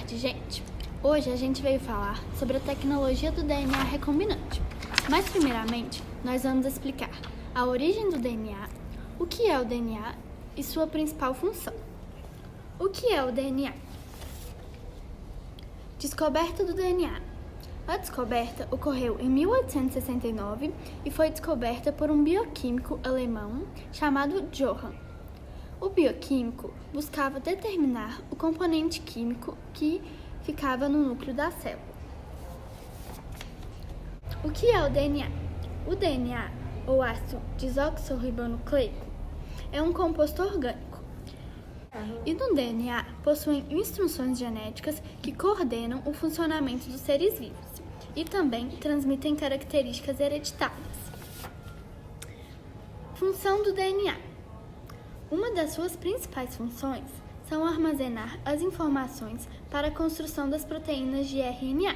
tarde, gente! Hoje a gente veio falar sobre a tecnologia do DNA recombinante. Mas primeiramente, nós vamos explicar a origem do DNA, o que é o DNA e sua principal função. O que é o DNA? Descoberta do DNA. A descoberta ocorreu em 1869 e foi descoberta por um bioquímico alemão chamado Johann. O bioquímico buscava determinar o componente químico que ficava no núcleo da célula. O que é o DNA? O DNA, ou ácido desoxirribonucleico, é um composto orgânico. E no DNA possuem instruções genéticas que coordenam o funcionamento dos seres vivos e também transmitem características hereditárias. Função do DNA. Uma das suas principais funções são armazenar as informações para a construção das proteínas de RNA.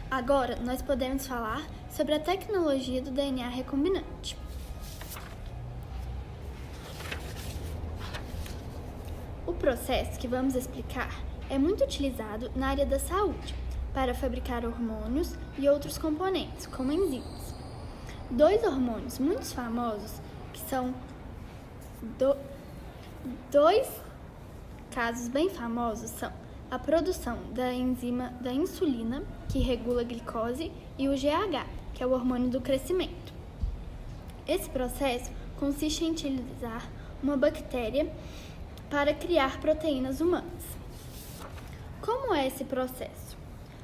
Agora, nós podemos falar sobre a tecnologia do DNA recombinante. O processo que vamos explicar é muito utilizado na área da saúde para fabricar hormônios e outros componentes, como enzimas. Dois hormônios muito famosos que são dois casos bem famosos são a produção da enzima da insulina, que regula a glicose, e o GH, que é o hormônio do crescimento. Esse processo consiste em utilizar uma bactéria para criar proteínas humanas. Como é esse processo?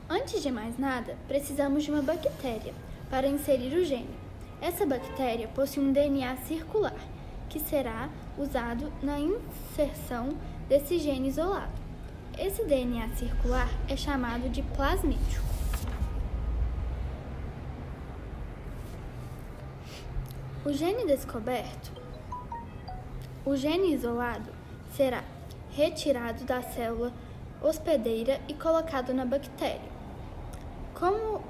Antes de mais nada, precisamos de uma bactéria para inserir o gene. Essa bactéria possui um DNA circular, que será usado na inserção desse gene isolado. Esse DNA circular é chamado de plasmídio. O gene descoberto, o gene isolado, será retirado da célula hospedeira e colocado na bactéria. Como,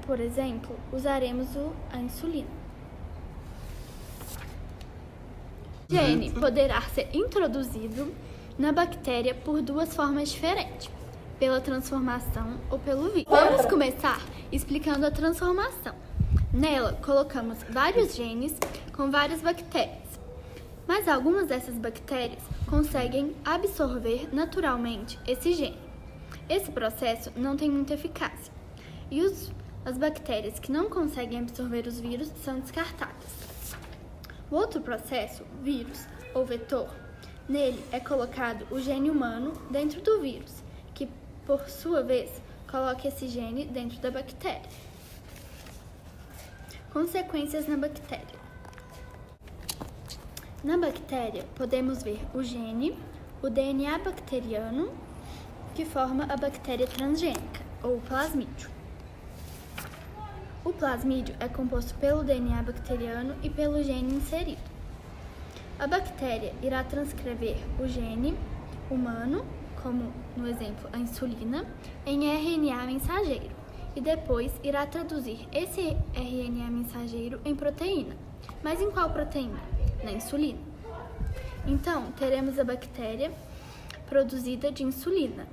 por exemplo, usaremos a insulina. O gene poderá ser introduzido na bactéria por duas formas diferentes, pela transformação ou pelo vírus. Vamos começar explicando a transformação. Nela, colocamos vários genes com várias bactérias, mas algumas dessas bactérias conseguem absorver naturalmente esse gene. Esse processo não tem muita eficácia e as bactérias que não conseguem absorver os vírus são descartadas. O outro processo, vírus ou vetor, nele é colocado o gene humano dentro do vírus, que, por sua vez, coloca esse gene dentro da bactéria. Consequências na bactéria. Na bactéria, podemos ver o gene, o DNA bacteriano, que forma a bactéria transgênica, ou o plasmídio. O plasmídio é composto pelo DNA bacteriano e pelo gene inserido. A bactéria irá transcrever o gene humano, como no exemplo a insulina, em RNA mensageiro e depois irá traduzir esse RNA mensageiro em proteína. Mas em qual proteína? Na insulina. Então, teremos a bactéria produzida de insulina.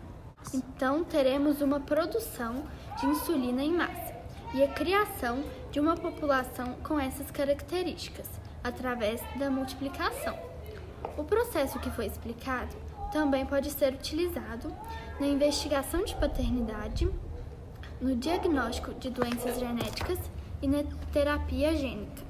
Então, teremos uma produção de insulina em massa e a criação de uma população com essas características, através da multiplicação. O processo que foi explicado também pode ser utilizado na investigação de paternidade, no diagnóstico de doenças genéticas e na terapia gênica.